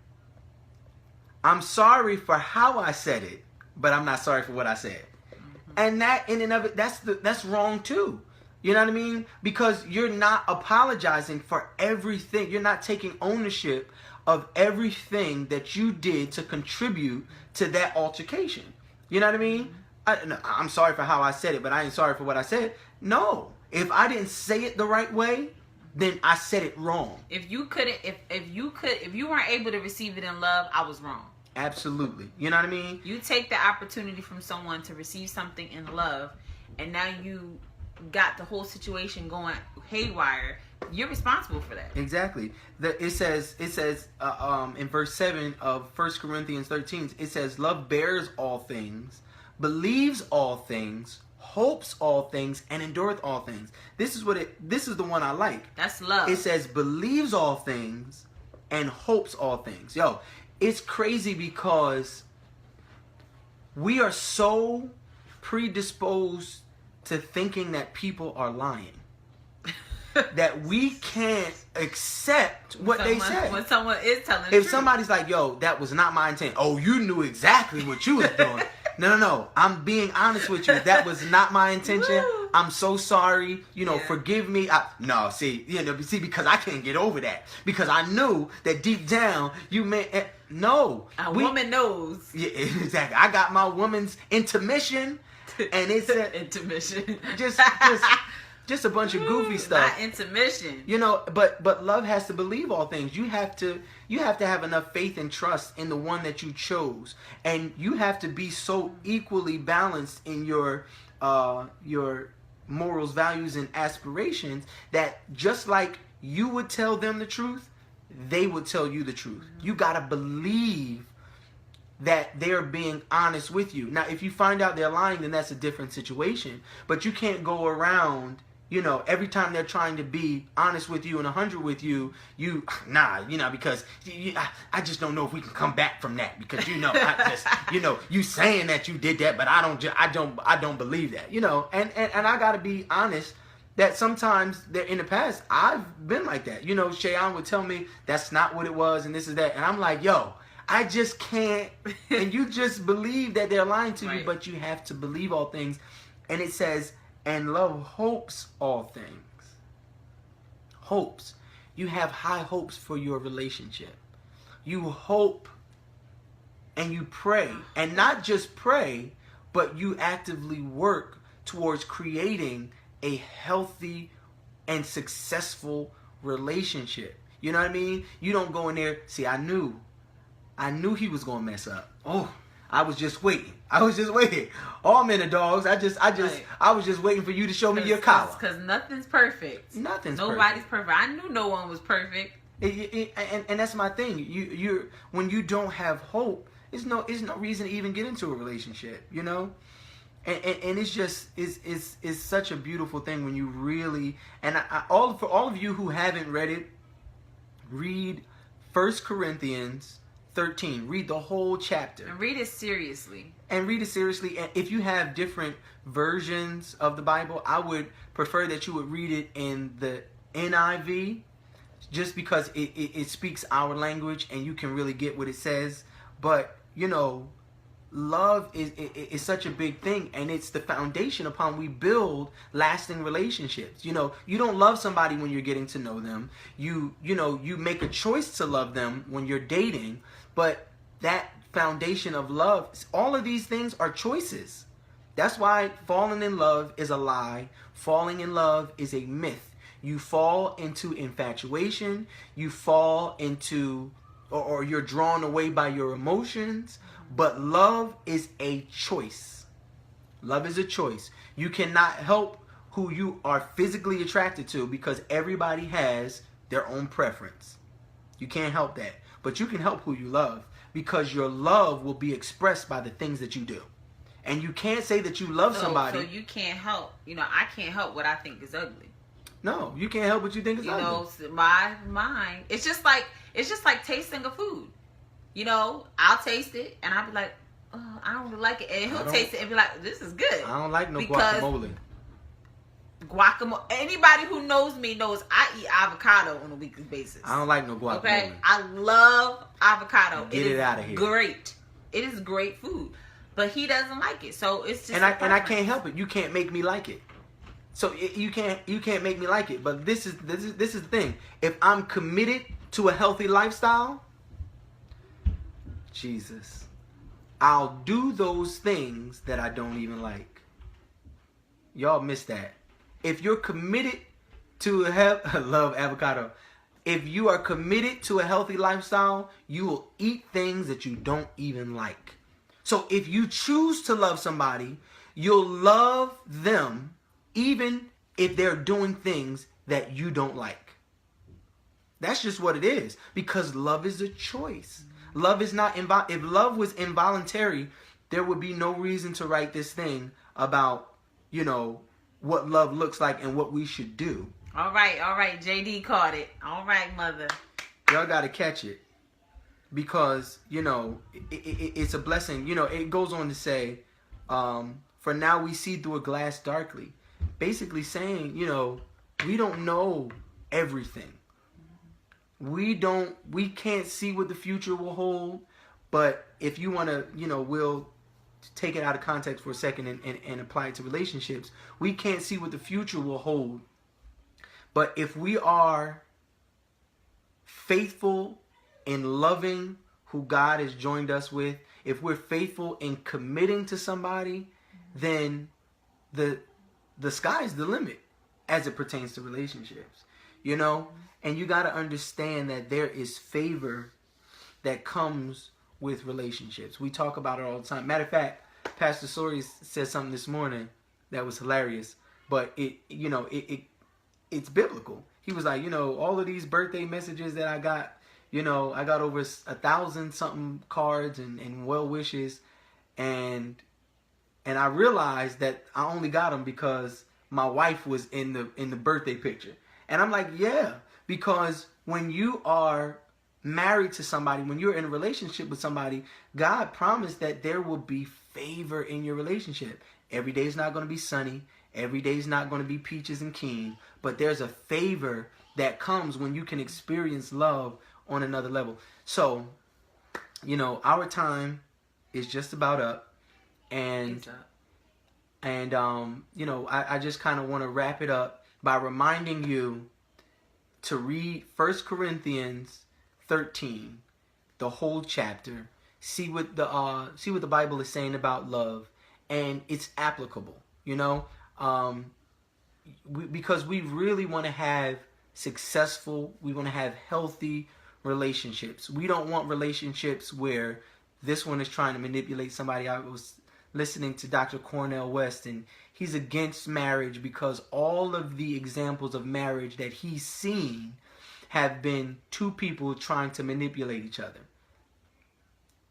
I'm sorry for how I said it, but I'm not sorry for what I said. Mm-hmm. And that in and of it, that's wrong too. You know what I mean? Because you're not apologizing for everything. You're not taking ownership of everything that you did to contribute to that altercation. You know what I mean? I'm sorry for how I said it, but I ain't sorry for what I said. No. If I didn't say it the right way, then I said it wrong. If you weren't able to receive it in love, I was wrong. Absolutely. You know what I mean? You take the opportunity from someone to receive something in love, and now you got the whole situation going haywire. You're responsible for that. Exactly. It says in verse 7 of 1 Corinthians 13, it says, love bears all things, believes all things, hopes all things, and endureth all things. This is the one I like. That's love. It says believes all things and hopes all things. Yo, it's crazy because we are so predisposed to thinking that people are lying that we can't accept what they said. When someone is telling the truth. If somebody's like, yo, that was not my intent. Oh, you knew exactly what you was doing. No. I'm being honest with you. That was not my intention. Woo. I'm so sorry. You know, forgive me. Because I can't get over that. Because I knew that deep down you meant no. Woman knows. Yeah, exactly. I got my woman's intermission, and it's intermission. Just a bunch of goofy stuff. Not intermission. You know, but love has to believe all things. You have to have enough faith and trust in the one that you chose, and you have to be so equally balanced in your morals, values, and aspirations that just like you would tell them the truth, they would tell you the truth. Mm-hmm. You gotta believe that they're being honest with you. Now, if you find out they're lying, then that's a different situation. But you can't go around, you know, every time they're trying to be honest with you and 100 with you, because I just don't know if we can come back from that because you saying that you did that, but I don't believe that, you know, and I gotta be honest that sometimes in the past I've been like that, you know. Shaone would tell me that's not what it was and this is that, and I'm like, yo, I just can't, and you just believe that they're lying to you, but you have to believe all things, and it says, and love hopes all things. Hopes. You have high hopes for your relationship. You hope and you pray. And not just pray, but you actively work towards creating a healthy and successful relationship. You know what I mean? You don't go in there, see, I knew I knew he was gonna mess up. Oh, I was just waiting. All men are dogs. Right. I was just waiting for you to show me your collar. Because nothing's perfect. Nobody's perfect. I knew no one was perfect. And that's my thing. You when you don't have hope, there's no reason to even get into a relationship. You know. And it's just is such a beautiful thing when you really for all of you who haven't read it, read 1 Corinthians 13. Read the whole chapter. And read it seriously. And if you have different versions of the Bible, I would prefer that you would read it in the NIV, just because it speaks our language and you can really get what it says. But, you know, love is such a big thing, and it's the foundation upon we build lasting relationships. You know, you don't love somebody when you're getting to know them. You make a choice to love them when you're dating, but that foundation of love, all of these things are choices. That's why falling in love is a lie. Falling in love is a myth. You fall into infatuation, you fall into or you're drawn away by your emotions. But love is a choice. Love is a choice. You cannot help who you are physically attracted to, because everybody has their own preference. You can't help that. But you can help who you love, because your love will be expressed by the things that you do. And you can't say that you love somebody. So you can't help. You know, I can't help what I think is ugly. No, you can't help what you think is ugly. You know, my mind. It's just like tasting a food. You know, I'll taste it and I'll be like, oh, I don't really like it. And he'll taste it and be like, this is good. I don't like no guacamole. Anybody who knows me knows I eat avocado on a weekly basis. I don't like no guacamole. Okay? I love avocado. Get it out of here. Great. It is great food. But he doesn't like it. So it's just and I can't help it. You can't make me like it. So you can't make me like it. But this is the thing. If I'm committed to a healthy lifestyle, Jesus, I'll do those things that I don't even like. Y'all miss that. If you're committed to I love avocado. If you are committed to a healthy lifestyle, you will eat things that you don't even like. So if you choose to love somebody, you'll love them even if they're doing things that you don't like. That's just what it is, because love is a choice. Love is not if love was involuntary, there would be no reason to write this thing about, you know, what love looks like and what we should do. All right. JD caught it. All right, mother. Y'all got to catch it, because, you know, it's a blessing. You know, it goes on to say, for now we see through a glass darkly. Basically saying, you know, we don't know everything. We can't see what the future will hold, but if you want to, you know, we'll take it out of context for a second and apply it to relationships. We can't see what the future will hold, but if we are faithful in loving who God has joined us with, if we're faithful in committing to somebody, then the sky's the limit as it pertains to relationships, you know? And you got to understand that there is favor that comes with relationships. We talk about it all the time. Matter of fact, Pastor Sori said something this morning that was hilarious, but it's biblical. He was like, you know, all of these birthday messages that I got, you know, I got over 1,000 something cards and well wishes, and I realized that I only got them because my wife was in the birthday picture. And I'm like, yeah. Because when you are married to somebody, when you're in a relationship with somebody, God promised that there will be favor in your relationship. Every day is not going to be sunny. Every day is not going to be peaches and keen. But there's a favor that comes when you can experience love on another level. So, you know, our time is just about up. And you know, I just kind of want to wrap it up by reminding you to read 1 Corinthians 13, the whole chapter. See what the Bible is saying about love, and it's applicable. You know, because we really want to have successful, we want to have healthy relationships. We don't want relationships where this one is trying to manipulate somebody. I was listening to Dr. Cornel West, and he's against marriage because all of the examples of marriage that he's seen have been two people trying to manipulate each other.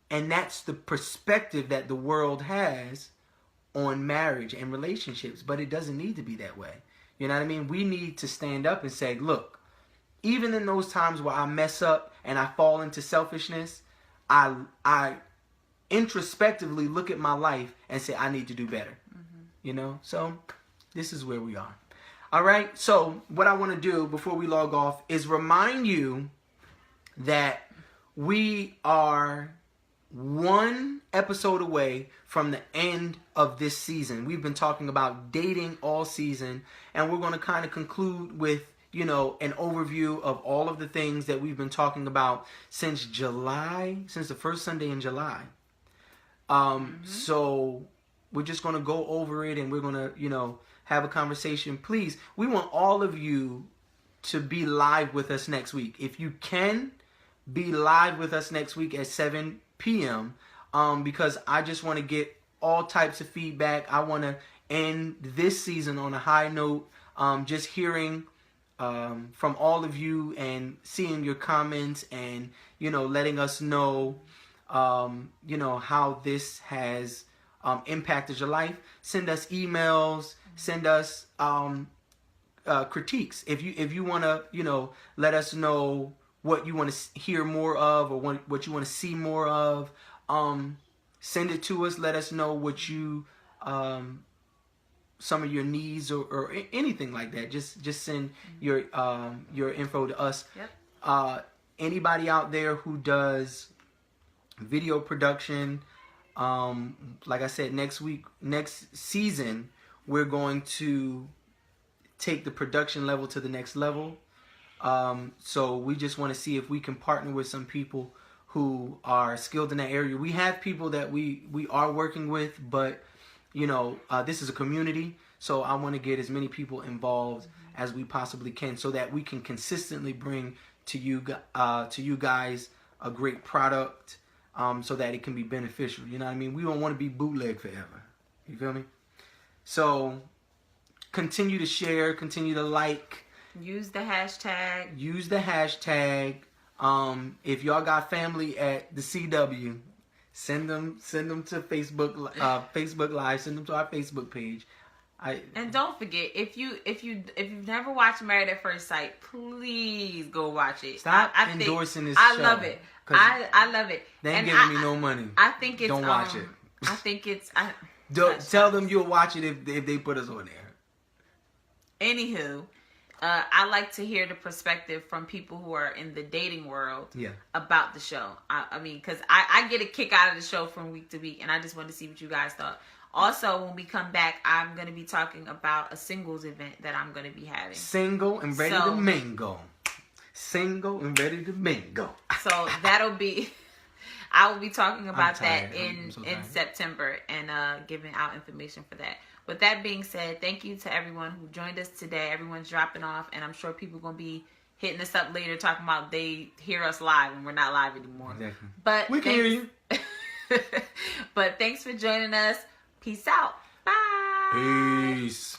And that's the perspective that the world has on marriage and relationships. But it doesn't need to be that way. You know what I mean? We need to stand up and say, look, even in those times where I mess up and I fall into selfishness, I introspectively look at my life and say, I need to do better. You know? So this is where we are. All right? So what I want to do before we log off is remind you that we are one episode away from the end of this season. We've been talking about dating all season, and we're going to kind of conclude with, you know, an overview of all of the things that we've been talking about since July, since the first Sunday in July. So we're just going to go over it, and we're going to, you know, have a conversation. Please, we want all of you to be live with us next week. If you can, be live with us next week at 7 p.m. Because I just want to get all types of feedback. I want to end this season on a high note. Just hearing from all of you and seeing your comments and, you know, letting us know, you know, how this has impacted your life. Send us emails. Send us critiques. If you want to, you know, let us know what you want to hear more of or what you want to see more of, send it to us. Let us know what you, some of your needs or anything like that. Just send your info to us. Yep. Anybody out there who does video production, like I said, next season, we're going to take the production level to the next level. So we just want to see if we can partner with some people who are skilled in that area. We have people that we are working with, but, you know, this is a community. So I want to get as many people involved as we possibly can so that we can consistently bring to you guys a great product, so that it can be beneficial. You know what I mean? We don't want to be bootleg forever. You feel me? So continue to share, continue to like. Use the hashtag. If y'all got family at the CW, send them to Facebook Live. Send them to our Facebook page. And don't forget, if you've never watched Married at First Sight, please go watch it. Stop endorsing this I show. love it. I love it. They ain't giving me no money. I think it's don't watch it. I think it's. Tell them you'll watch it if they put us on there. Anywho. I like to hear the perspective from people who are in the dating world about the show. I mean, because I get a kick out of the show from week to week, and I just wanted to see what you guys thought. Also, when we come back, I'm going to be talking about a singles event that I'm going to be having. Single and ready to mingle. Single and ready to mingle. So that'll be... I will be talking about that in September and giving out information for that. With that being said, thank you to everyone who joined us today. Everyone's dropping off, and I'm sure people are going to be hitting us up later talking about they hear us live and we're not live anymore. Exactly. But we can hear you. But thanks for joining us. Peace out. Bye. Peace.